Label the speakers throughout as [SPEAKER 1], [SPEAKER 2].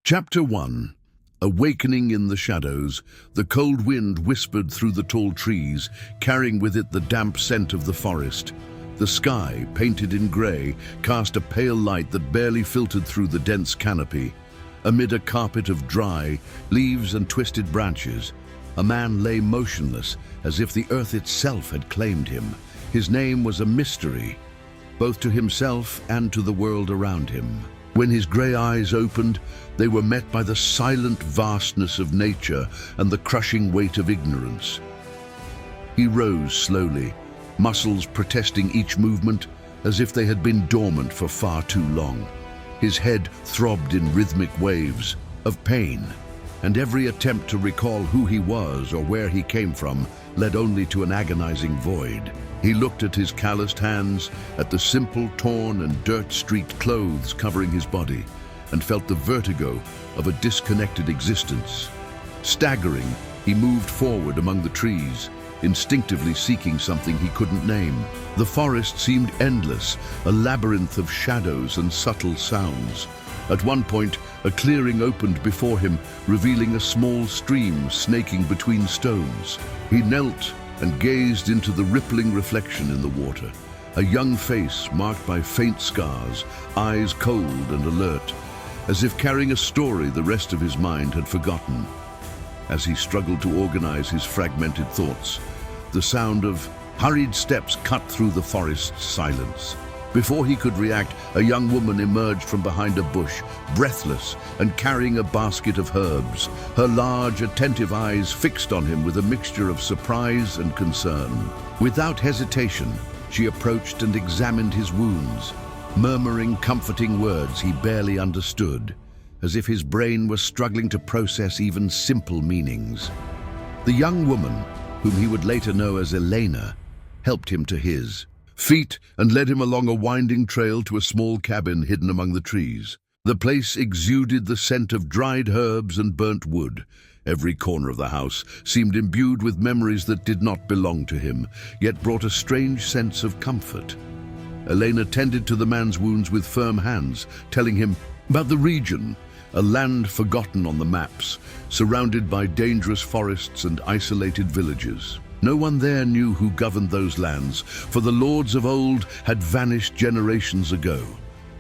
[SPEAKER 1] Chapter 1. Awakening in the shadows, the cold wind whispered through the tall trees, carrying with it the damp scent of the forest. The sky, painted in grey, cast a pale light that barely filtered through the dense canopy. Amid a carpet of dry leaves and twisted branches, a man lay motionless, as if the earth itself had claimed him. His name was a mystery, both to himself and to the world around him. When his grey eyes opened, they were met by the silent vastness of nature and the crushing weight of ignorance. He rose slowly, muscles protesting each movement as if they had been dormant for far too long. His head throbbed in rhythmic waves of pain, and every attempt to recall who he was or where he came from led only to an agonizing void. He looked at his calloused hands, at the simple, torn and dirt-streaked clothes covering his body, and felt the vertigo of a disconnected existence. Staggering, he moved forward among the trees, instinctively seeking something he couldn't name. The forest seemed endless, a labyrinth of shadows and subtle sounds. At one point, a clearing opened before him, revealing a small stream snaking between stones. He knelt and gazed into the rippling reflection in the water. A young face marked by faint scars, eyes cold and alert, as if carrying a story the rest of his mind had forgotten. As he struggled to organize his fragmented thoughts, the sound of hurried steps cut through the forest's silence. Before he could react, a young woman emerged from behind a bush, breathless and carrying a basket of herbs, her large, attentive eyes fixed on him with a mixture of surprise and concern. Without hesitation, she approached and examined his wounds, murmuring comforting words he barely understood, as if his brain was struggling to process even simple meanings. The young woman, whom he would later know as Elena, helped him to his feet and led him along a winding trail to a small cabin hidden among the trees. The place exuded the scent of dried herbs and burnt wood. Every corner of the house seemed imbued with memories that did not belong to him, yet brought a strange sense of comfort. Elena tended to the man's wounds with firm hands, telling him about the region, a land forgotten on the maps, surrounded by dangerous forests and isolated villages. No one there knew who governed those lands, for the lords of old had vanished generations ago.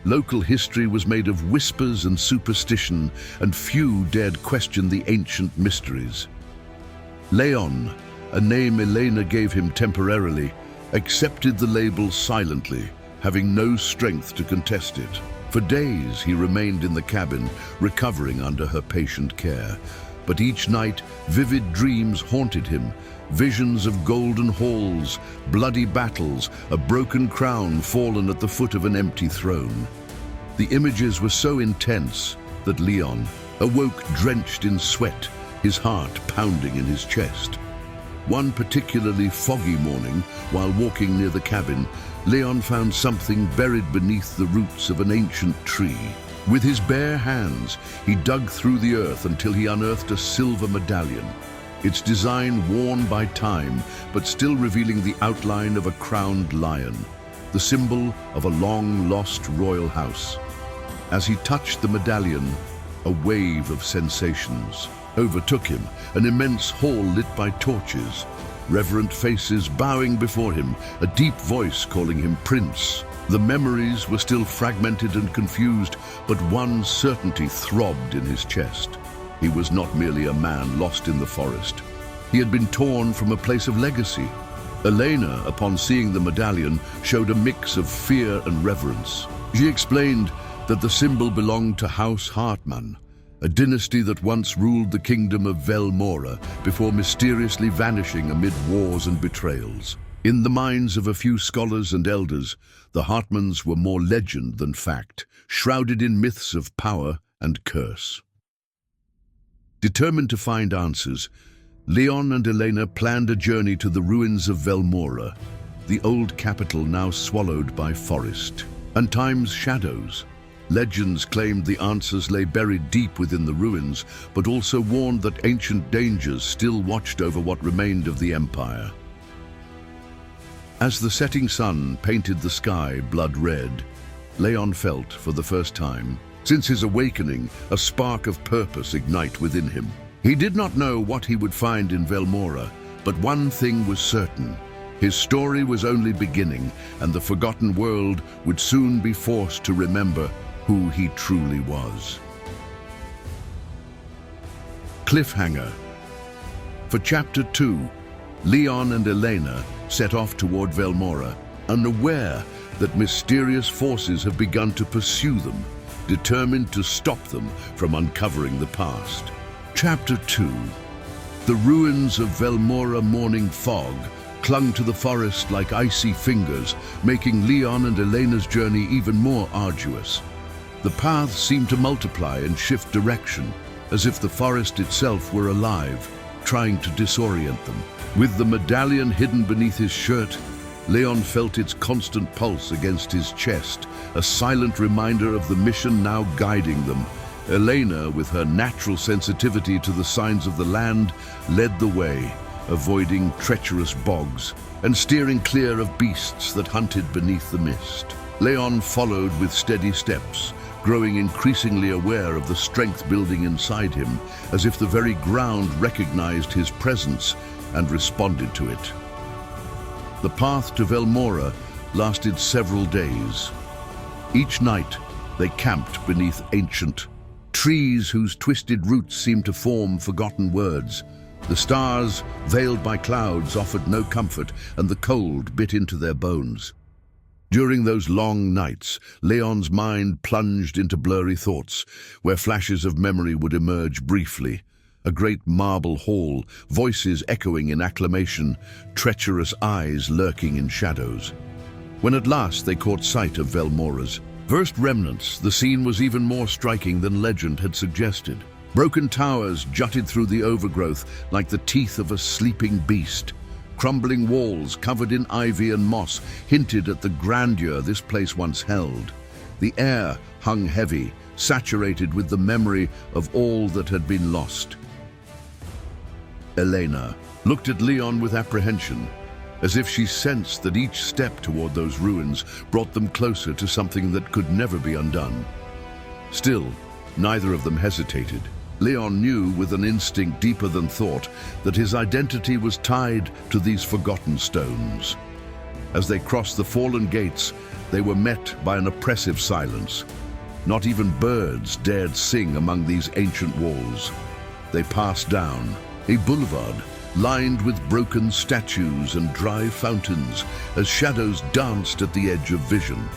[SPEAKER 1] Local history was made of whispers and superstition, and few dared question the ancient mysteries. Leon, a name Elena gave him temporarily, accepted the label silently, having no strength to contest it. For days he remained in the cabin, recovering under her patient care. But each night, vivid dreams haunted him, visions of golden halls, bloody battles, a broken crown fallen at the foot of an empty throne. The images were so intense that Leon awoke drenched in sweat, his heart pounding in his chest. One particularly foggy morning, while walking near the cabin, Leon found something buried beneath the roots of an ancient tree. With his bare hands, he dug through the earth until he unearthed a silver medallion, its design worn by time, but still revealing the outline of a crowned lion, the symbol of a long-lost royal house. As he touched the medallion, a wave of sensations overtook him, an immense hall lit by torches, reverent faces bowing before him, a deep voice calling him prince. The memories were still fragmented and confused, but one certainty throbbed in his chest. He was not merely a man lost in the forest. He had been torn from a place of legacy. Elena, upon seeing the medallion, showed a mix of fear and reverence. She explained that the symbol belonged to House Hartmann, a dynasty that once ruled the kingdom of Velmora before mysteriously vanishing amid wars and betrayals. In the minds of a few scholars and elders, the Hartmanns were more legend than fact, shrouded in myths of power and curse. Determined to find answers, Leon and Elena planned a journey to the ruins of Velmora, the old capital now swallowed by forest and time's shadows. Legends claimed the answers lay buried deep within the ruins, but also warned that ancient dangers still watched over what remained of the empire. As the setting sun painted the sky blood red, Leon felt, for the first time, Since his awakening, a spark of purpose ignited within him. He did not know what he would find in Velmora, but one thing was certain. His story was only beginning, and the forgotten world would soon be forced to remember who he truly was. Cliffhanger. For Chapter 2, Leon and Elena set off toward Velmora, unaware that mysterious forces have begun to pursue them, determined to stop them from uncovering the past. Chapter 2. The ruins of Velmora morning fog clung to the forest like icy fingers, making Leon and Elena's journey even more arduous. The paths seemed to multiply and shift direction, as if the forest itself were alive, trying to disorient them. With the medallion hidden beneath his shirt, Leon felt its constant pulse against his chest, a silent reminder of the mission now guiding them. Elena, with her natural sensitivity to the signs of the land, led the way, avoiding treacherous bogs and steering clear of beasts that hunted beneath the mist. Leon followed with steady steps, growing increasingly aware of the strength building inside him, as if the very ground recognized his presence and responded to it. The path to Velmora lasted several days. Each night, they camped beneath ancient trees whose twisted roots seemed to form forgotten words. The stars, veiled by clouds, offered no comfort, and the cold bit into their bones. During those long nights, Leon's mind plunged into blurry thoughts, where flashes of memory would emerge briefly. A great marble hall, voices echoing in acclamation, treacherous eyes lurking in shadows. When at last they caught sight of Velmora's first remnants, the scene was even more striking than legend had suggested. Broken towers jutted through the overgrowth like the teeth of a sleeping beast. Crumbling walls covered in ivy and moss hinted at the grandeur this place once held. The air hung heavy, saturated with the memory of all that had been lost. Elena looked at Leon with apprehension, as if she sensed that each step toward those ruins brought them closer to something that could never be undone. Still, neither of them hesitated. Leon knew with an instinct deeper than thought that his identity was tied to these forgotten stones. As they crossed the fallen gates, they were met by an oppressive silence. Not even birds dared sing among these ancient walls. They passed down a boulevard lined with broken statues and dry fountains as shadows danced at the edge of vision.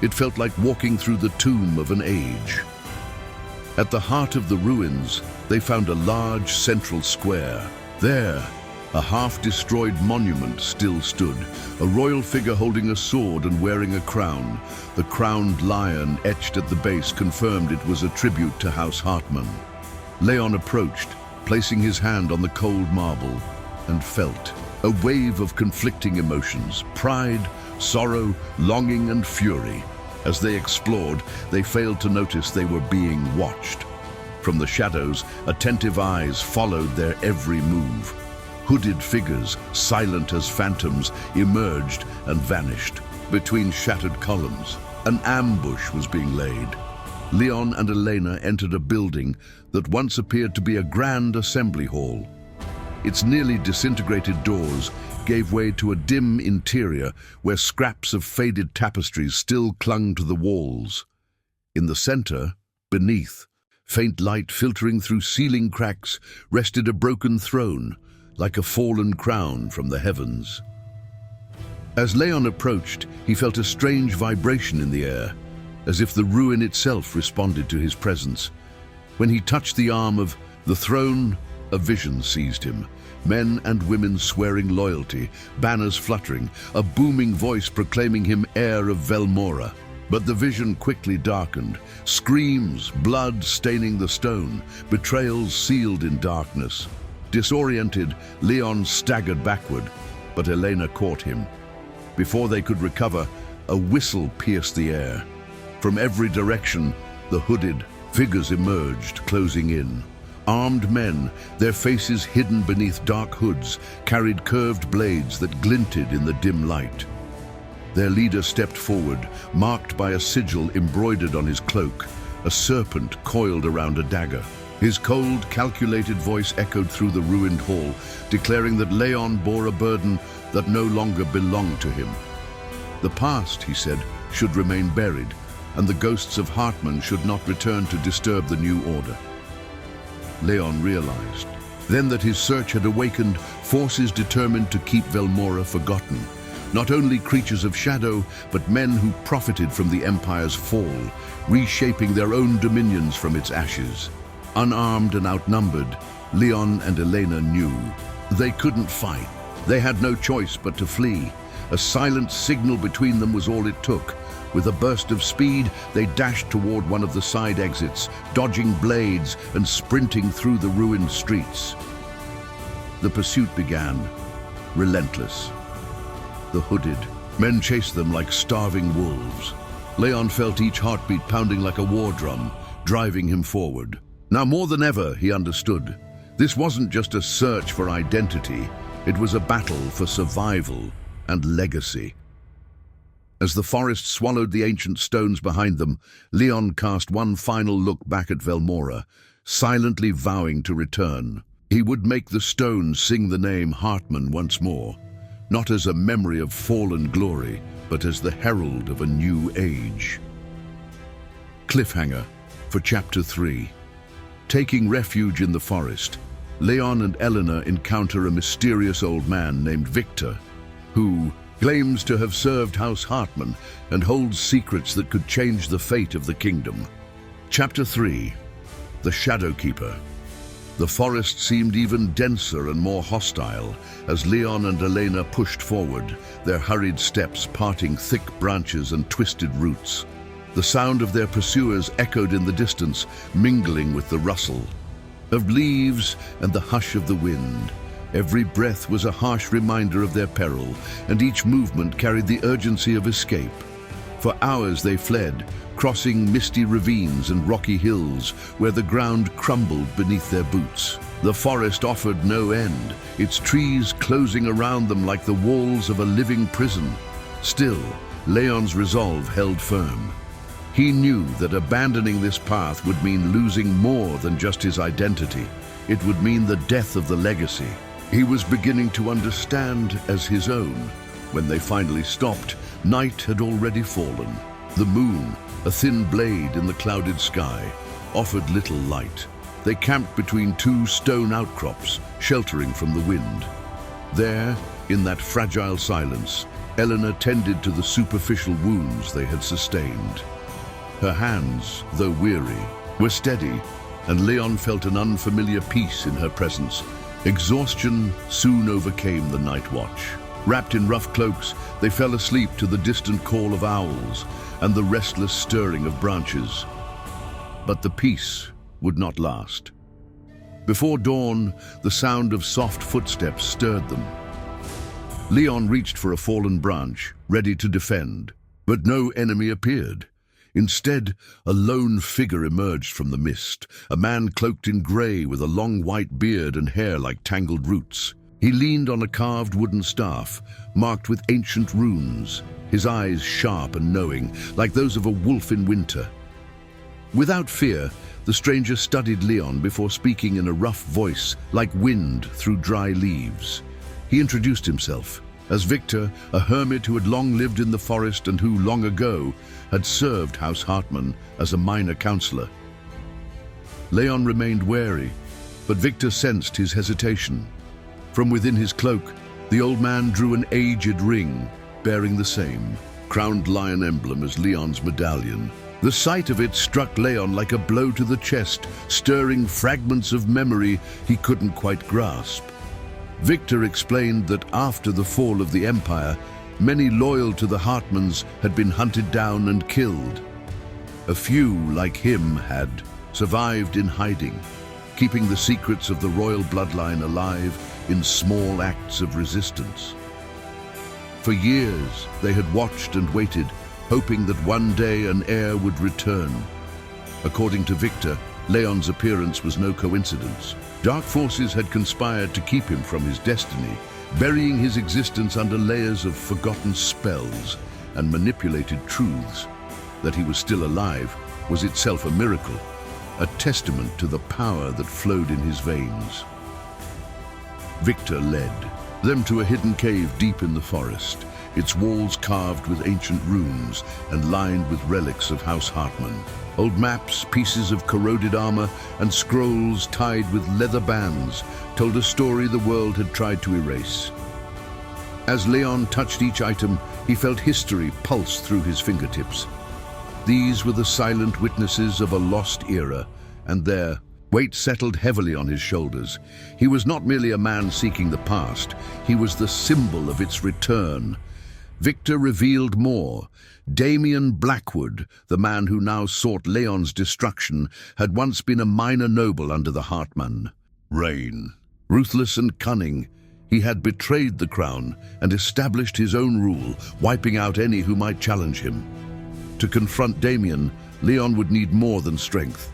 [SPEAKER 1] It felt like walking through the tomb of an age. At the heart of the ruins, they found a large central square. There, a half-destroyed monument still stood, a royal figure holding a sword and wearing a crown. The crowned lion etched at the base confirmed it was a tribute to House Hartmann. Leon approached, placing his hand on the cold marble, and felt a wave of conflicting emotions: pride, sorrow, longing, and fury. As they explored, they failed to notice they were being watched. From the shadows, attentive eyes followed their every move. Hooded figures, silent as phantoms, emerged and vanished. Between shattered columns, an ambush was being laid. Leon and Elena entered a building that once appeared to be a grand assembly hall. Its nearly disintegrated doors gave way to a dim interior where scraps of faded tapestries still clung to the walls. In the center, beneath, faint light filtering through ceiling cracks, rested a broken throne, like a fallen crown from the heavens. As Leon approached, he felt a strange vibration in the air, as if the ruin itself responded to his presence. When he touched the arm of the throne, a vision seized him. Men and women swearing loyalty, banners fluttering, a booming voice proclaiming him heir of Velmora. But the vision quickly darkened. Screams, blood staining the stone, betrayals sealed in darkness. Disoriented, Leon staggered backward, but Elena caught him. Before they could recover, a whistle pierced the air. From every direction, the hooded figures emerged, closing in. Armed men, their faces hidden beneath dark hoods, carried curved blades that glinted in the dim light. Their leader stepped forward, marked by a sigil embroidered on his cloak, a serpent coiled around a dagger. His cold, calculated voice echoed through the ruined hall, declaring that Leon bore a burden that no longer belonged to him. The past, he said, should remain buried, and the ghosts of Hartmann should not return to disturb the new order. Leon realized then that his search had awakened forces determined to keep Velmora forgotten. Not only creatures of shadow, but men who profited from the Empire's fall, reshaping their own dominions from its ashes. Unarmed and outnumbered, Leon and Elena knew they couldn't fight. They had no choice but to flee. A silent signal between them was all it took. With a burst of speed, they dashed toward one of the side exits, dodging blades and sprinting through the ruined streets. The pursuit began, relentless. The hooded men chased them like starving wolves. Leon felt each heartbeat pounding like a war drum, driving him forward. Now more than ever, he understood. This wasn't just a search for identity, it was a battle for survival and legacy. As the forest swallowed the ancient stones behind them, Leon cast one final look back at Velmora, silently vowing to return. He would make the stones sing the name Hartmann once more, not as a memory of fallen glory, but as the herald of a new age. Cliffhanger for Chapter 3. Taking refuge in the forest, Leon and Elena encounter a mysterious old man named Victor, who claims to have served House Hartmann and holds secrets that could change the fate of the kingdom. Chapter 3. The Shadow Keeper. The forest seemed even denser and more hostile as Leon and Elena pushed forward, their hurried steps parting thick branches and twisted roots. The sound of their pursuers echoed in the distance, mingling with the rustle of leaves and the hush of the wind. Every breath was a harsh reminder of their peril, and each movement carried the urgency of escape. For hours they fled, crossing misty ravines and rocky hills where the ground crumbled beneath their boots. The forest offered no end, its trees closing around them like the walls of a living prison. Still, Leon's resolve held firm. He knew that abandoning this path would mean losing more than just his identity. It would mean the death of the legacy he was beginning to understand as his own. When they finally stopped, night had already fallen. The moon, a thin blade in the clouded sky, offered little light. They camped between two stone outcrops, sheltering from the wind. There, in that fragile silence, Elena tended to the superficial wounds they had sustained. Her hands, though weary, were steady, and Leon felt an unfamiliar peace in her presence. Exhaustion soon overcame the night watch. Wrapped in rough cloaks, they fell asleep to the distant call of owls and the restless stirring of branches. But the peace would not last. Before dawn, the sound of soft footsteps stirred them. Leon reached for a fallen branch, ready to defend, but no enemy appeared. Instead, a lone figure emerged from the mist, a man cloaked in grey with a long white beard and hair like tangled roots. He leaned on a carved wooden staff, marked with ancient runes, his eyes sharp and knowing, like those of a wolf in winter. Without fear, the stranger studied Leon before speaking in a rough voice, like wind through dry leaves. He introduced himself as Victor, a hermit who had long lived in the forest and who, long ago, had served House Hartmann as a minor counselor. Leon remained wary, but Victor sensed his hesitation. From within his cloak, the old man drew an aged ring, bearing the same crowned lion emblem as Leon's medallion. The sight of it struck Leon like a blow to the chest, stirring fragments of memory he couldn't quite grasp. Victor explained that after the fall of the Empire, many loyal to the Hartmanns had been hunted down and killed. A few, like him, had survived in hiding, keeping the secrets of the royal bloodline alive in small acts of resistance. For years, they had watched and waited, hoping that one day an heir would return. According to Victor, Leon's appearance was no coincidence. Dark forces had conspired to keep him from his destiny, burying his existence under layers of forgotten spells and manipulated truths. That he was still alive was itself a miracle, a testament to the power that flowed in his veins. Victor led them to a hidden cave deep in the forest, its walls carved with ancient runes and lined with relics of House Hartmann. Old maps, pieces of corroded armor, and scrolls tied with leather bands told a story the world had tried to erase. As Leon touched each item, he felt history pulse through his fingertips. These were the silent witnesses of a lost era, and their weight settled heavily on his shoulders. He was not merely a man seeking the past, he was the symbol of its return. Victor revealed more. Damien Blackwood, the man who now sought Leon's destruction, had once been a minor noble under the Hartmann reign. Ruthless and cunning, he had betrayed the crown and established his own rule, wiping out any who might challenge him. To confront Damien, Leon would need more than strength.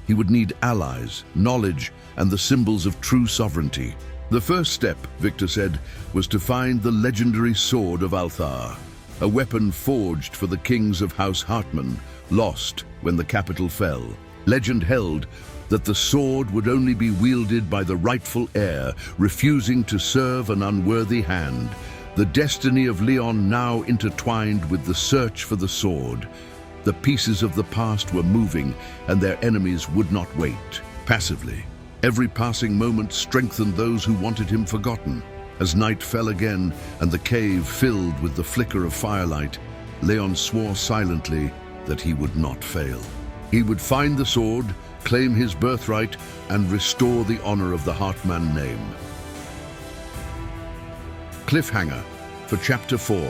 [SPEAKER 1] He would need allies, knowledge, and the symbols of true sovereignty. The first step, Victor said, was to find the legendary sword of Althar, a weapon forged for the kings of House Hartmann, lost when the capital fell. Legend held that the sword would only be wielded by the rightful heir, refusing to serve an unworthy hand. The destiny of Leon now intertwined with the search for the sword. The pieces of the past were moving, and their enemies would not wait passively. Every passing moment strengthened those who wanted him forgotten. As night fell again and the cave filled with the flicker of firelight, Leon swore silently that he would not fail. He would find the sword, claim his birthright, and restore the honor of the Hartmann name. Cliffhanger for Chapter 4.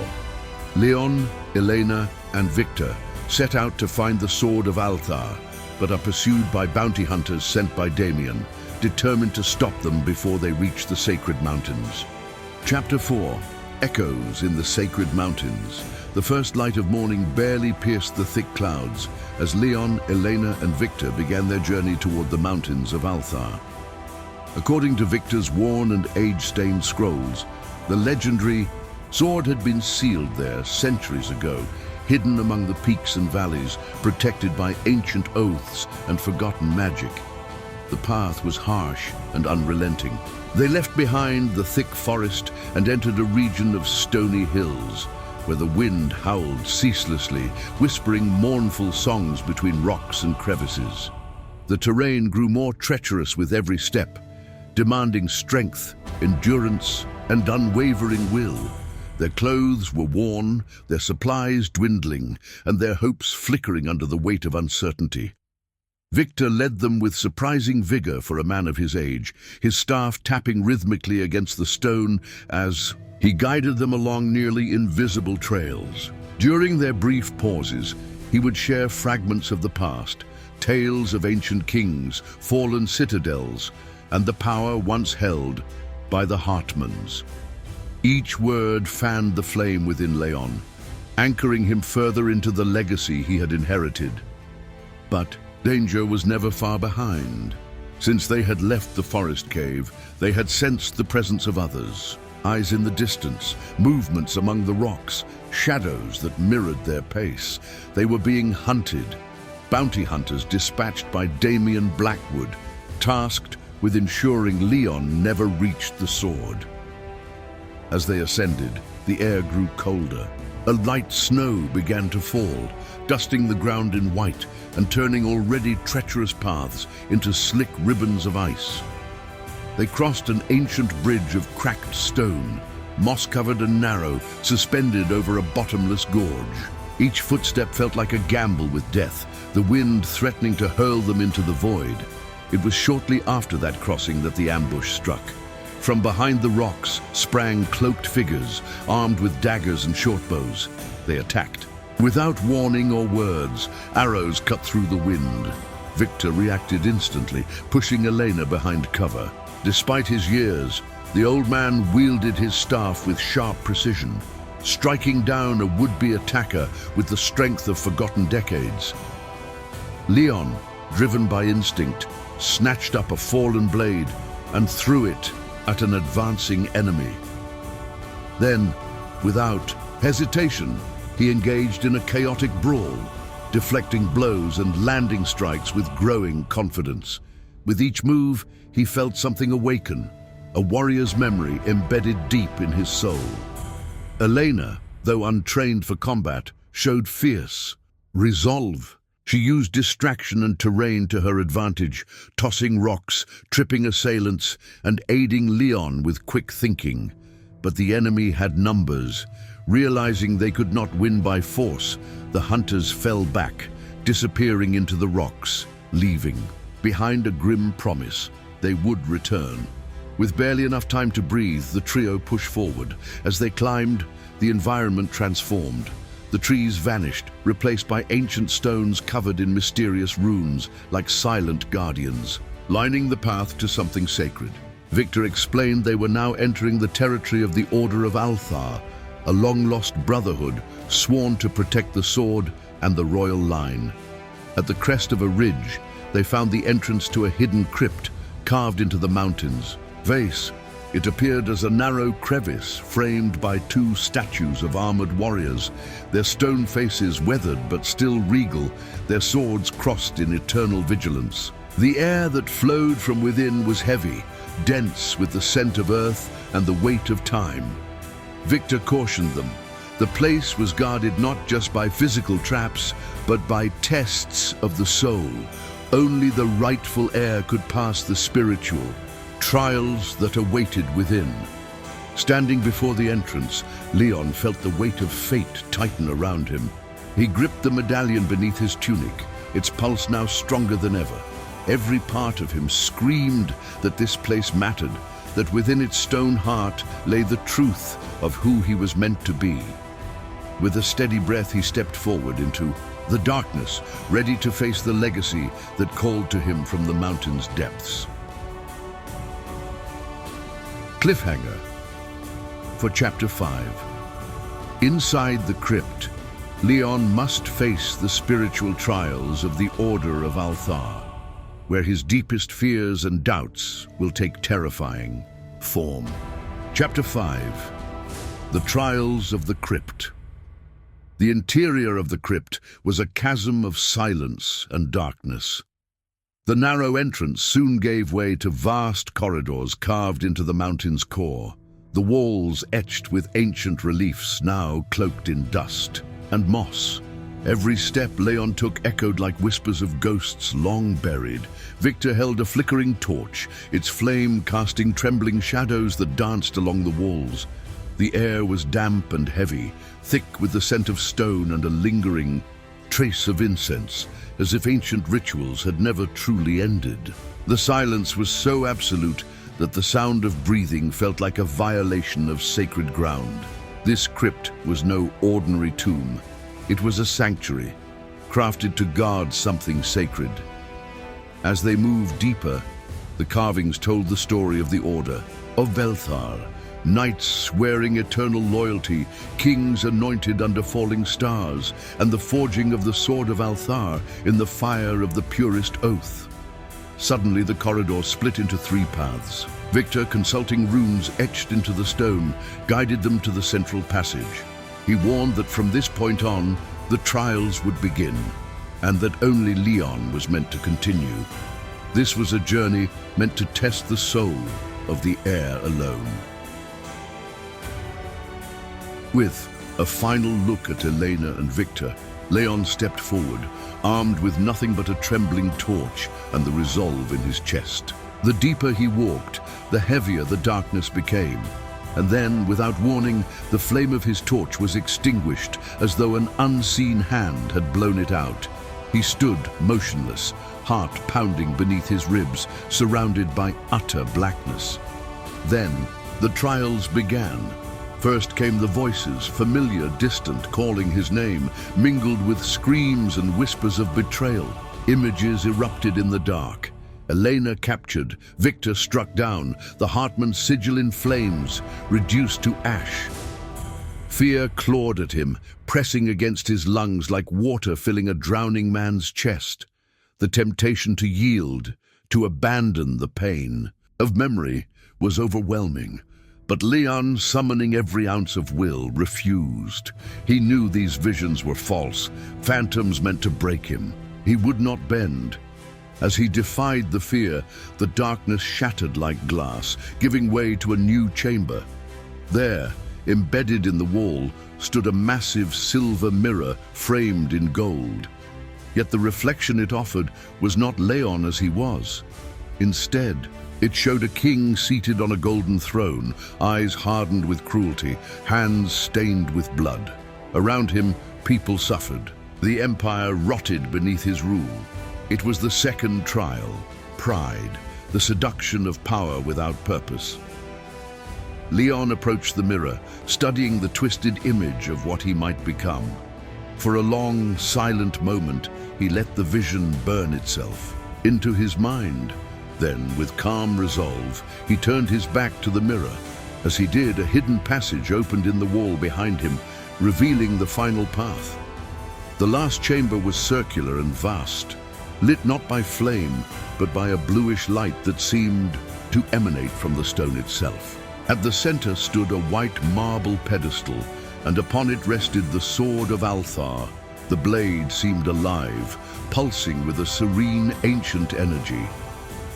[SPEAKER 1] Leon, Elena, and Victor set out to find the sword of Althar, but are pursued by bounty hunters sent by Damien, determined to stop them before they reach the sacred mountains. Chapter 4. Echoes in the sacred mountains. The first light of morning barely pierced the thick clouds as Leon, Elena, and Victor began their journey toward the mountains of Althar. According to Victor's worn and age-stained scrolls, the legendary sword had been sealed there centuries ago, hidden among the peaks and valleys, protected by ancient oaths and forgotten magic. The path was harsh and unrelenting. They left behind the thick forest and entered a region of stony hills, where the wind howled ceaselessly, whispering mournful songs between rocks and crevices. The terrain grew more treacherous with every step, demanding strength, endurance, and unwavering will. Their clothes were worn, their supplies dwindling, and their hopes flickering under the weight of uncertainty. Victor led them with surprising vigor for a man of his age, his staff tapping rhythmically against the stone as he guided them along nearly invisible trails. During their brief pauses, he would share fragments of the past, tales of ancient kings, fallen citadels, and the power once held by the Hartmanns. Each word fanned the flame within Leon, anchoring him further into the legacy he had inherited. But danger was never far behind. Since they had left the forest cave, they had sensed the presence of others. Eyes in the distance, movements among the rocks, shadows that mirrored their pace. They were being hunted. Bounty hunters dispatched by Damien Blackwood, tasked with ensuring Leon never reached the sword. As they ascended, the air grew colder. A light snow began to fall, dusting the ground in white and turning already treacherous paths into slick ribbons of ice. They crossed an ancient bridge of cracked stone, moss-covered and narrow, suspended over a bottomless gorge. Each footstep felt like a gamble with death, the wind threatening to hurl them into the void. It was shortly after that crossing that the ambush struck. From behind the rocks sprang cloaked figures, armed with daggers and shortbows. They attacked. Without warning or words, arrows cut through the wind. Victor reacted instantly, pushing Elena behind cover. Despite his years, the old man wielded his staff with sharp precision, striking down a would-be attacker with the strength of forgotten decades. Leon, driven by instinct, snatched up a fallen blade and threw it at an advancing enemy. Then, without hesitation, he engaged in a chaotic brawl. deflecting blows and landing strikes with growing confidence. With each move, he felt something awaken, a warrior's memory embedded deep in his soul. Elena, though untrained for combat, showed fierce resolve. She used distraction and terrain to her advantage, tossing rocks, tripping assailants, and aiding Leon with quick thinking. But the enemy had numbers. Realizing they could not win by force, the hunters fell back, disappearing into the rocks, leaving behind a grim promise they would return. With barely enough time to breathe, the trio pushed forward. As they climbed, the environment transformed. The trees vanished, replaced by ancient stones covered in mysterious runes, like silent guardians, lining the path to something sacred. Victor explained they were now entering the territory of the Order of Althar, a long-lost brotherhood sworn to protect the sword and the royal line. At the crest of a ridge, they found the entrance to a hidden crypt carved into the mountains. Vase, it appeared as a narrow crevice framed by two statues of armored warriors, their stone faces weathered but still regal, their swords crossed in eternal vigilance. The air that flowed from within was heavy, dense with the scent of earth and the weight of time. Victor cautioned them. The place was guarded not just by physical traps, but by tests of the soul. Only the rightful heir could pass the spiritual trials that awaited within. Standing before the entrance, Leon felt the weight of fate tighten around him. He gripped the medallion beneath his tunic, its pulse now stronger than ever. Every part of him screamed that this place mattered, that within its stone heart lay the truth of who he was meant to be. With a steady breath, he stepped forward into the darkness, ready to face the legacy that called to him from the mountain's depths. Cliffhanger for Chapter 5. Inside the crypt, Leon must face the spiritual trials of the Order of Althar, where his deepest fears and doubts will take terrifying form. Chapter 5. The Trials of the Crypt. The interior of the crypt was a chasm of silence and darkness. The narrow entrance soon gave way to vast corridors carved into the mountain's core, the walls etched with ancient reliefs now cloaked in dust and moss. Every step Leon took echoed like whispers of ghosts long buried. Victor held a flickering torch, its flame casting trembling shadows that danced along the walls. The air was damp and heavy, thick with the scent of stone and a lingering trace of incense, as if ancient rituals had never truly ended. The silence was so absolute that the sound of breathing felt like a violation of sacred ground. This crypt was no ordinary tomb. It was a sanctuary, crafted to guard something sacred. As they moved deeper, the carvings told the story of the Order of Velthar, knights swearing eternal loyalty, kings anointed under falling stars, and the forging of the Sword of Althar in the fire of the purest oath. Suddenly the corridor split into three paths. Victor, consulting runes etched into the stone, guided them to the central passage. He warned that from this point on, the trials would begin, and that only Leon was meant to continue. This was a journey meant to test the soul of the heir alone. With a final look at Elena and Victor, Leon stepped forward, armed with nothing but a trembling torch and the resolve in his chest. The deeper he walked, the heavier the darkness became. And then, without warning, the flame of his torch was extinguished, as though an unseen hand had blown it out. He stood motionless, heart pounding beneath his ribs, surrounded by utter blackness. Then, the trials began. First came the voices, familiar, distant, calling his name, mingled with screams and whispers of betrayal. Images erupted in the dark. Elena captured, Victor struck down, the Hartmann sigil in flames, reduced to ash. Fear clawed at him, pressing against his lungs like water filling a drowning man's chest. The temptation to yield, to abandon the pain of memory was overwhelming. But Leon, summoning every ounce of will, refused. He knew these visions were false, phantoms meant to break him. He would not bend. As he defied the fear, the darkness shattered like glass, giving way to a new chamber. There, embedded in the wall, stood a massive silver mirror framed in gold. Yet the reflection it offered was not Leon as he was. Instead, it showed a king seated on a golden throne, eyes hardened with cruelty, hands stained with blood. Around him, people suffered. The empire rotted beneath his rule. It was the second trial, pride, the seduction of power without purpose. Leon approached the mirror, studying the twisted image of what he might become. For a long, silent moment, he let the vision burn itself into his mind. Then, with calm resolve, he turned his back to the mirror. As he did, a hidden passage opened in the wall behind him, revealing the final path. The last chamber was circular and vast, lit not by flame, but by a bluish light that seemed to emanate from the stone itself. At the center stood a white marble pedestal, and upon it rested the sword of Althar. The blade seemed alive, pulsing with a serene, ancient energy.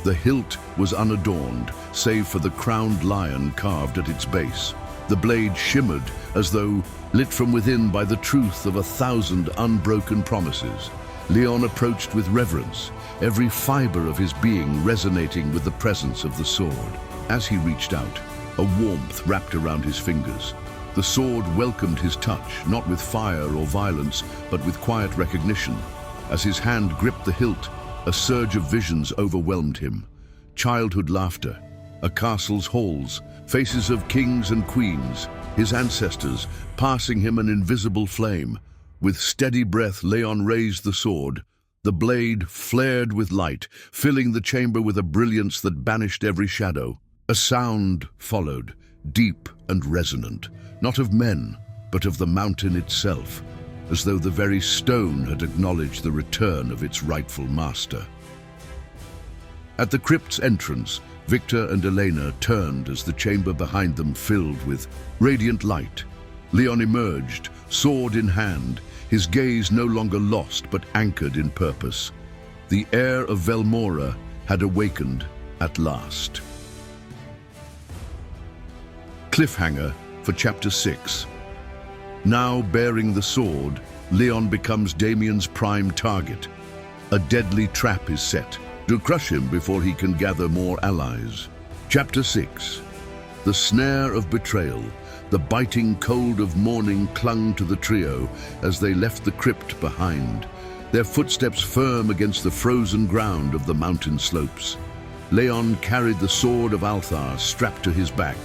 [SPEAKER 1] The hilt was unadorned, save for the crowned lion carved at its base. The blade shimmered as though lit from within by the truth of 1,000 unbroken promises. Leon approached with reverence, every fiber of his being resonating with the presence of the sword. As he reached out, a warmth wrapped around his fingers. The sword welcomed his touch, not with fire or violence, but with quiet recognition. As his hand gripped the hilt, a surge of visions overwhelmed him. Childhood laughter, a castle's halls, faces of kings and queens, his ancestors, passing him an invisible flame. With steady breath, Leon raised the sword. The blade flared with light, filling the chamber with a brilliance that banished every shadow. A sound followed, deep and resonant, not of men, but of the mountain itself, as though the very stone had acknowledged the return of its rightful master. At the crypt's entrance, Victor and Elena turned as the chamber behind them filled with radiant light. Leon emerged, sword in hand, his gaze no longer lost but anchored in purpose. The heir of Velmora had awakened at last. Cliffhanger for Chapter 6. Now bearing the sword, Leon becomes Damien's prime target. A deadly trap is set to crush him before he can gather more allies. Chapter 6. The snare of betrayal. The biting cold of morning clung to the trio as they left the crypt behind, their footsteps firm against the frozen ground of the mountain slopes. Leon carried the sword of Althar strapped to his back,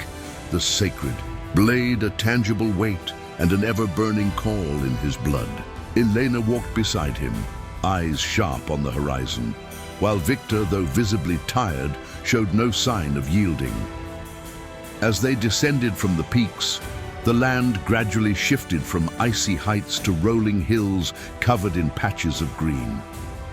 [SPEAKER 1] the sacred blade a tangible weight and an ever-burning call in his blood. Elena walked beside him, eyes sharp on the horizon, while Victor, though visibly tired, showed no sign of yielding. As they descended from the peaks, the land gradually shifted from icy heights to rolling hills covered in patches of green.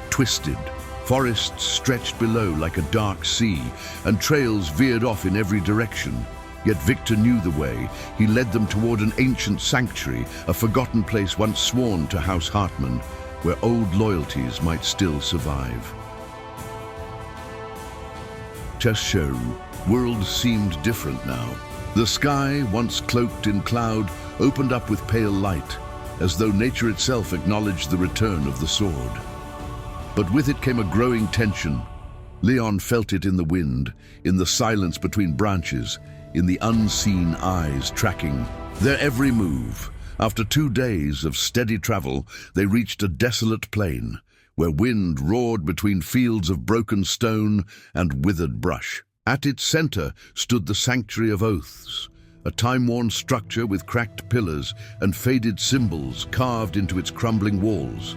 [SPEAKER 1] Twisted, forests stretched below like a dark sea, and trails veered off in every direction. Yet Victor knew the way. He led them toward an ancient sanctuary, a forgotten place once sworn to House Hartmann, where old loyalties might still survive. Tesheru, world seemed different now. The sky, once cloaked in cloud, opened up with pale light, as though nature itself acknowledged the return of the sword. But with it came a growing tension. Leon felt it in the wind, in the silence between branches, in the unseen eyes tracking their every move. After 2 days of steady travel, they reached a desolate plain, where wind roared between fields of broken stone and withered brush. At its center stood the Sanctuary of Oaths, a time-worn structure with cracked pillars and faded symbols carved into its crumbling walls.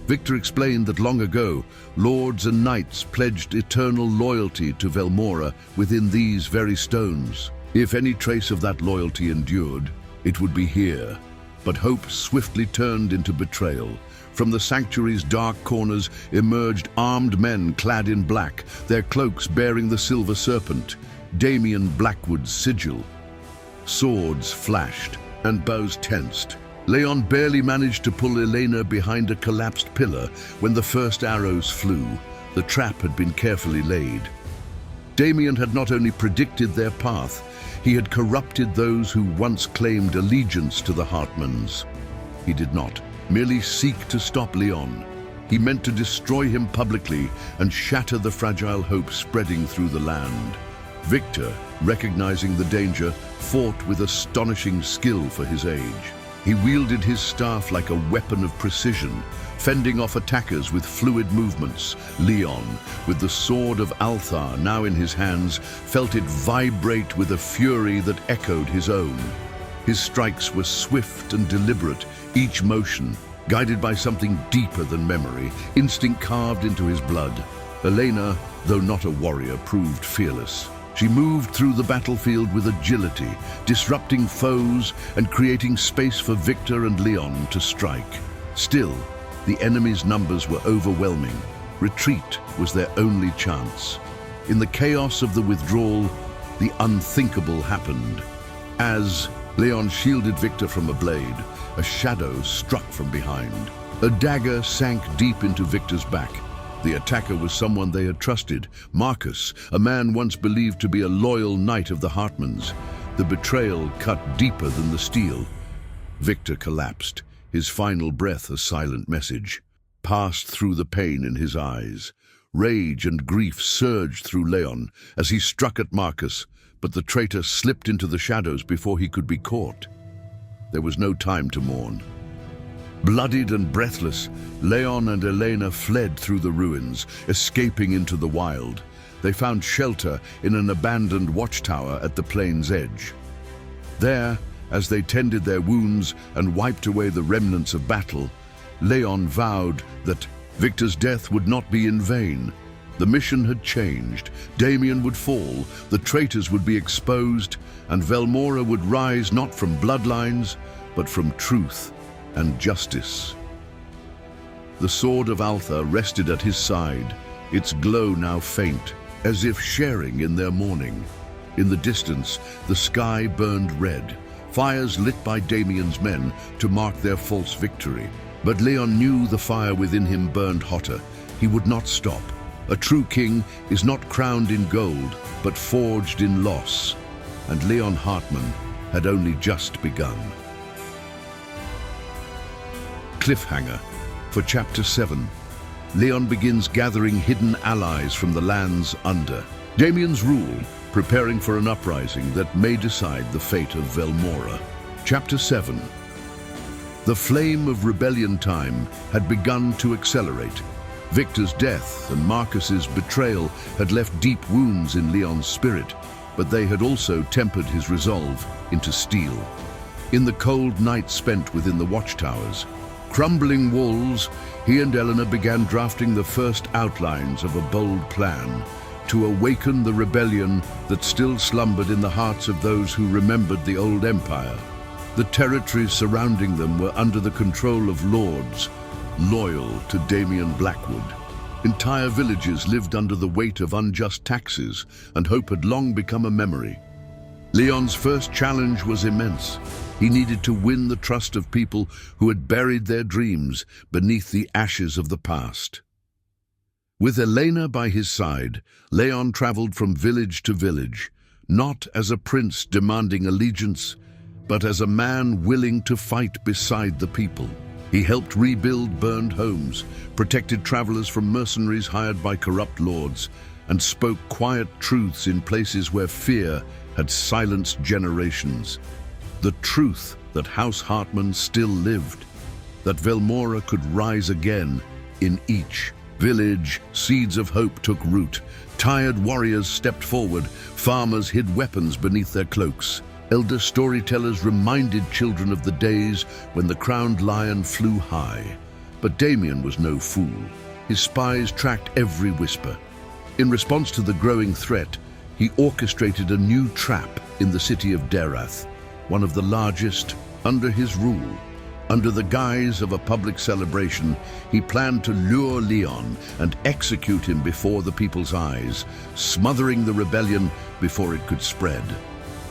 [SPEAKER 1] Victor explained that long ago, lords and knights pledged eternal loyalty to Velmora within these very stones. If any trace of that loyalty endured, it would be here. But hope swiftly turned into betrayal. From the sanctuary's dark corners emerged armed men clad in black, their cloaks bearing the silver serpent. Damien Blackwood's sigil. Swords flashed and bows tensed. Leon barely managed to pull Elena behind a collapsed pillar when the first arrows flew. The trap had been carefully laid. Damien had not only predicted their path, he had corrupted those who once claimed allegiance to the Hartmanns. He did not merely seek to stop Leon. He meant to destroy him publicly and shatter the fragile hope spreading through the land. Victor, recognizing the danger, fought with astonishing skill for his age. He wielded his staff like a weapon of precision, fending off attackers with fluid movements. Leon, with the sword of Althar now in his hands, felt it vibrate with a fury that echoed his own. His strikes were swift and deliberate, each motion guided by something deeper than memory, instinct carved into his blood. Elena, though not a warrior, proved fearless. She moved through the battlefield with agility, disrupting foes and creating space for Victor and Leon to strike. Still, the enemy's numbers were overwhelming. Retreat was their only chance. In the chaos of the withdrawal, the unthinkable happened. As Leon shielded Victor from a blade, a shadow struck from behind. A dagger sank deep into Victor's back. The attacker was someone they had trusted, Marcus, a man once believed to be a loyal knight of the Hartmanns. The betrayal cut deeper than the steel. Victor collapsed, his final breath a silent message. Passed through the pain in his eyes. Rage and grief surged through Leon as he struck at Marcus, but the traitor slipped into the shadows before he could be caught. There was no time to mourn. Bloodied and breathless, Leon and Elena fled through the ruins, escaping into the wild. They found shelter in an abandoned watchtower at the plain's edge. There, as they tended their wounds and wiped away the remnants of battle, Leon vowed that Victor's death would not be in vain. The mission had changed. Damien would fall, the traitors would be exposed, and Velmora would rise not from bloodlines, but from truth and justice. The sword of Althar rested at his side, its glow now faint, as if sharing in their mourning. In the distance, the sky burned red, fires lit by Damien's men to mark their false victory. But Leon knew the fire within him burned hotter. He would not stop. A true king is not crowned in gold, but forged in loss. And Leon Hartmann had only just begun. Cliffhanger. For Chapter 7, Leon begins gathering hidden allies from the lands under. Damien's rule, preparing for an uprising that may decide the fate of Velmora. Chapter 7. The flame of rebellion time had begun to accelerate. Victor's death and Marcus's betrayal had left deep wounds in Leon's spirit, but they had also tempered his resolve into steel. In the cold night spent within the watchtowers, crumbling walls, he and Eleanor began drafting the first outlines of a bold plan to awaken the rebellion that still slumbered in the hearts of those who remembered the old empire. The territories surrounding them were under the control of lords, loyal to Damien Blackwood. Entire villages lived under the weight of unjust taxes, and hope had long become a memory. Leon's first challenge was immense. He needed to win the trust of people who had buried their dreams beneath the ashes of the past. With Elena by his side, Leon traveled from village to village, not as a prince demanding allegiance, but as a man willing to fight beside the people. He helped rebuild burned homes, protected travelers from mercenaries hired by corrupt lords, and spoke quiet truths in places where fear had silenced generations. The truth that House Hartmann still lived, that Velmora could rise again. In each village, seeds of hope took root. Tired warriors stepped forward, farmers hid weapons beneath their cloaks. Elder storytellers reminded children of the days when the crowned lion flew high. But Damien was no fool. His spies tracked every whisper. In response to the growing threat, he orchestrated a new trap in the city of Derath, one of the largest under his rule. Under the guise of a public celebration, he planned to lure Leon and execute him before the people's eyes, smothering the rebellion before it could spread.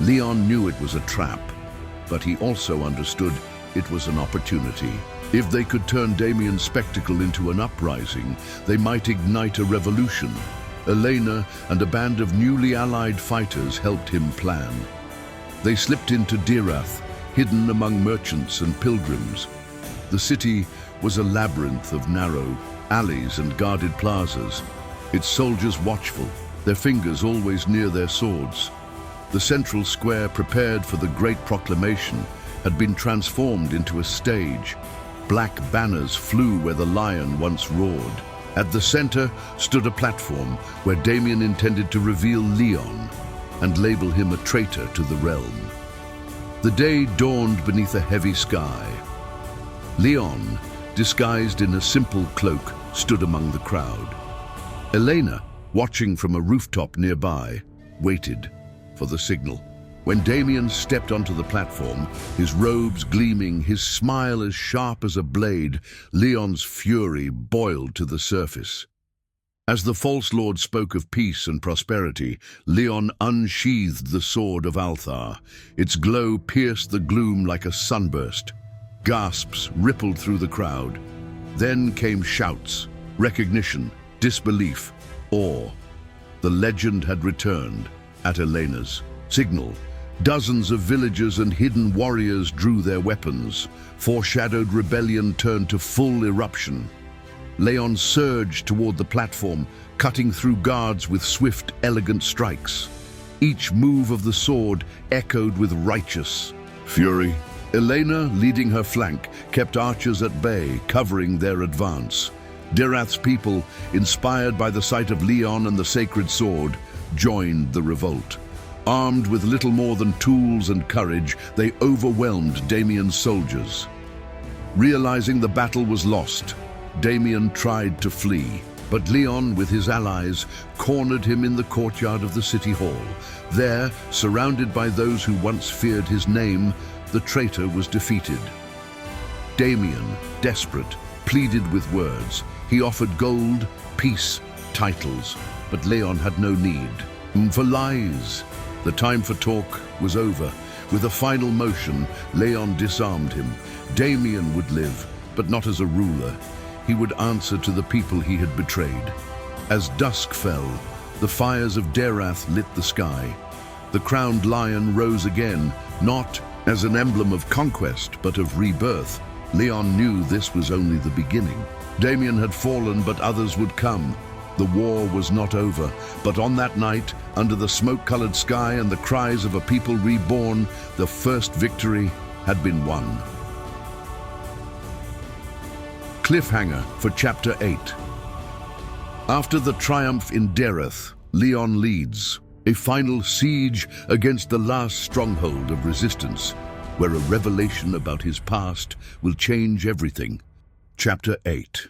[SPEAKER 1] Leon knew it was a trap, but he also understood it was an opportunity. If they could turn Damien's spectacle into an uprising, they might ignite a revolution. Elena and a band of newly allied fighters helped him plan. They slipped into Dirath, hidden among merchants and pilgrims. The city was a labyrinth of narrow alleys and guarded plazas, its soldiers watchful, their fingers always near their swords. The central square, prepared for the great proclamation, had been transformed into a stage. Black banners flew where the lion once roared. At the center stood a platform where Damien intended to reveal Leon and label him a traitor to the realm. The day dawned beneath a heavy sky. Leon, disguised in a simple cloak, stood among the crowd. Elena, watching from a rooftop nearby, waited for the signal. When Damien stepped onto the platform, his robes gleaming, his smile as sharp as a blade, Leon's fury boiled to the surface. As the false lord spoke of peace and prosperity, Leon unsheathed the sword of Althar. Its glow pierced the gloom like a sunburst. Gasps rippled through the crowd. Then came shouts, recognition, disbelief, awe. The legend had returned at Elena's signal. Dozens of villagers and hidden warriors drew their weapons. Foreshadowed rebellion turned to full eruption. Leon surged toward the platform, cutting through guards with swift, elegant strikes. Each move of the sword echoed with righteous fury. Elena, leading her flank, kept archers at bay, covering their advance. Dirath's people, inspired by the sight of Leon and the sacred sword, joined the revolt. Armed with little more than tools and courage, they overwhelmed Damien's soldiers. Realizing the battle was lost, Damien tried to flee, but Leon, with his allies, cornered him in the courtyard of the city hall. There, surrounded by those who once feared his name, the traitor was defeated. Damien, desperate, pleaded with words. He offered gold, peace, titles, but Leon had no need for lies. The time for talk was over. With a final motion, Leon disarmed him. Damien would live, but not as a ruler. He would answer to the people he had betrayed. As dusk fell, the fires of Dirath lit the sky. The crowned lion rose again, not as an emblem of conquest, but of rebirth. Leon knew this was only the beginning. Damien had fallen, but others would come. The war was not over, but on that night, under the smoke-colored sky and the cries of a people reborn, the first victory had been won. Cliffhanger for Chapter 8. After the triumph in Dirath, Leon leads a final siege against the last stronghold of resistance, where a revelation about his past will change everything. Chapter 8.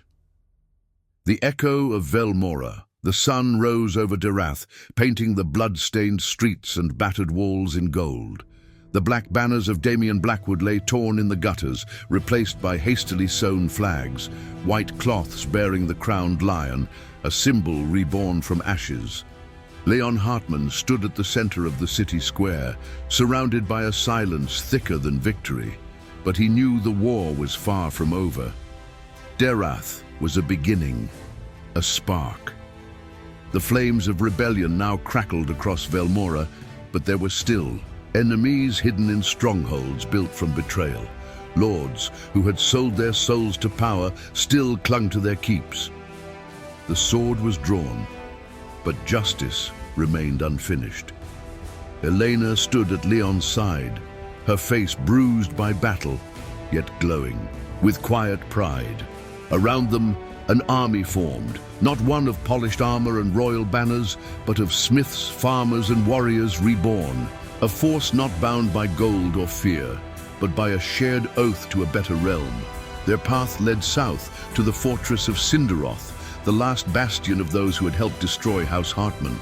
[SPEAKER 1] The echo of Velmora. The sun rose over Dirath, painting the blood-stained streets and battered walls in gold. The black banners of Damien Blackwood lay torn in the gutters, replaced by hastily sewn flags, white cloths bearing the crowned lion, a symbol reborn from ashes. Leon Hartmann stood at the center of the city square, surrounded by a silence thicker than victory. But he knew the war was far from over. Dirath was a beginning, a spark. The flames of rebellion now crackled across Velmora, but there were still enemies hidden in strongholds built from betrayal. Lords who had sold their souls to power still clung to their keeps. The sword was drawn, but justice remained unfinished. Elena stood at Leon's side, her face bruised by battle, yet glowing with quiet pride. Around them, an army formed, not one of polished armor and royal banners, but of smiths, farmers, and warriors reborn. A force not bound by gold or fear, but by a shared oath to a better realm. Their path led south to the fortress of Cinderoth, the last bastion of those who had helped destroy House Hartmann.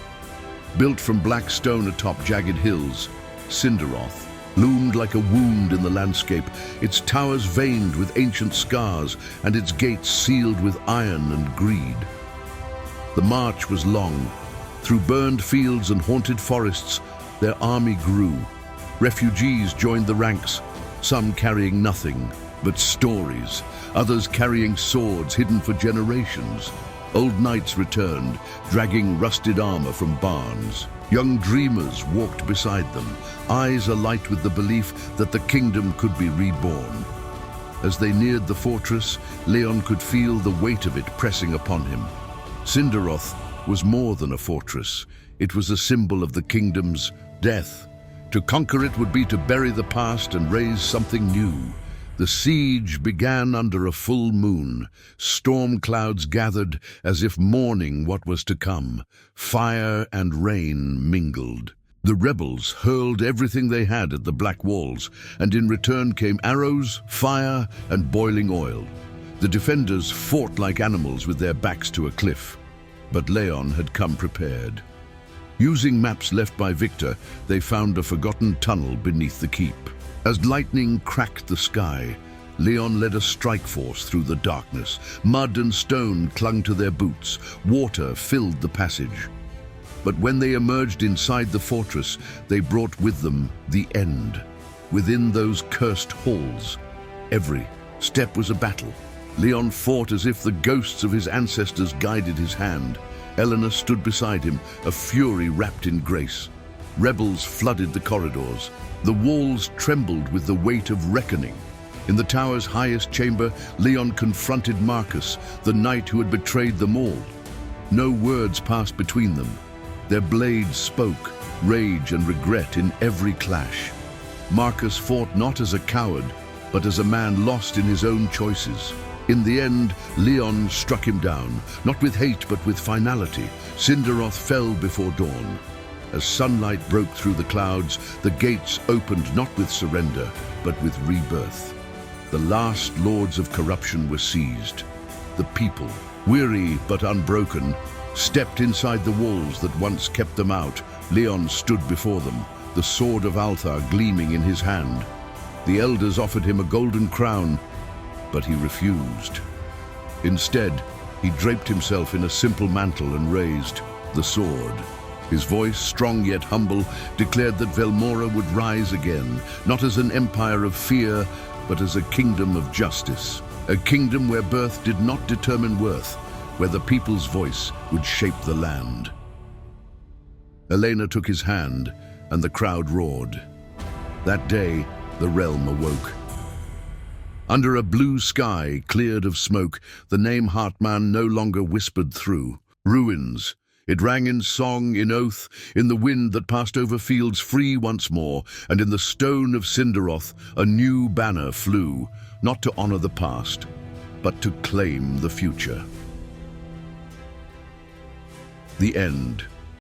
[SPEAKER 1] Built from black stone atop jagged hills, Cinderoth loomed like a wound in the landscape, its towers veined with ancient scars and its gates sealed with iron and greed. The march was long. Through burned fields and haunted forests, their army grew. Refugees joined the ranks, some carrying nothing but stories, others carrying swords hidden for generations. Old knights returned, dragging rusted armor from barns. Young dreamers walked beside them, eyes alight with the belief that the kingdom could be reborn. As they neared the fortress, Leon could feel the weight of it pressing upon him. Cinderoth was more than a fortress. It was a symbol of the kingdom's death. To conquer it would be to bury the past and raise something new. The siege began under a full moon. Storm clouds gathered as if mourning what was to come. Fire and rain mingled. The rebels hurled everything they had at the black walls, and in return came arrows, fire, and boiling oil. The defenders fought like animals with their backs to a cliff. But Leon had come prepared. Using maps left by Victor, they found a forgotten tunnel beneath the keep. As lightning cracked the sky, Leon led a strike force through the darkness. Mud and stone clung to their boots. Water filled the passage. But when they emerged inside the fortress, they brought with them the end. Within those cursed halls, every step was a battle. Leon fought as if the ghosts of his ancestors guided his hand. Eleanor stood beside him, a fury wrapped in grace. Rebels flooded the corridors. The walls trembled with the weight of reckoning. In the tower's highest chamber, Leon confronted Marcus, the knight who had betrayed them all. No words passed between them. Their blades spoke, rage and regret in every clash. Marcus fought not as a coward, but as a man lost in his own choices. In the end, Leon struck him down, not with hate but with finality. Cinderoth fell before dawn. As sunlight broke through the clouds, the gates opened not with surrender, but with rebirth. The last lords of corruption were seized. The people, weary but unbroken, stepped inside the walls that once kept them out. Leon stood before them, the sword of Althar gleaming in his hand. The elders offered him a golden crown, but he refused. Instead, he draped himself in a simple mantle and raised the sword. His voice, strong yet humble, declared that Velmora would rise again, not as an empire of fear, but as a kingdom of justice. A kingdom where birth did not determine worth, where the people's voice would shape the land. Elena took his hand, and the crowd roared. That day, the realm awoke. Under a blue sky cleared of smoke, the name Hartmann no longer whispered through. Ruins. It rang in song, in oath, in the wind that passed over fields free once more, and in the stone of Cinderoth a new banner flew, not to honor the past, but to claim the future. The end.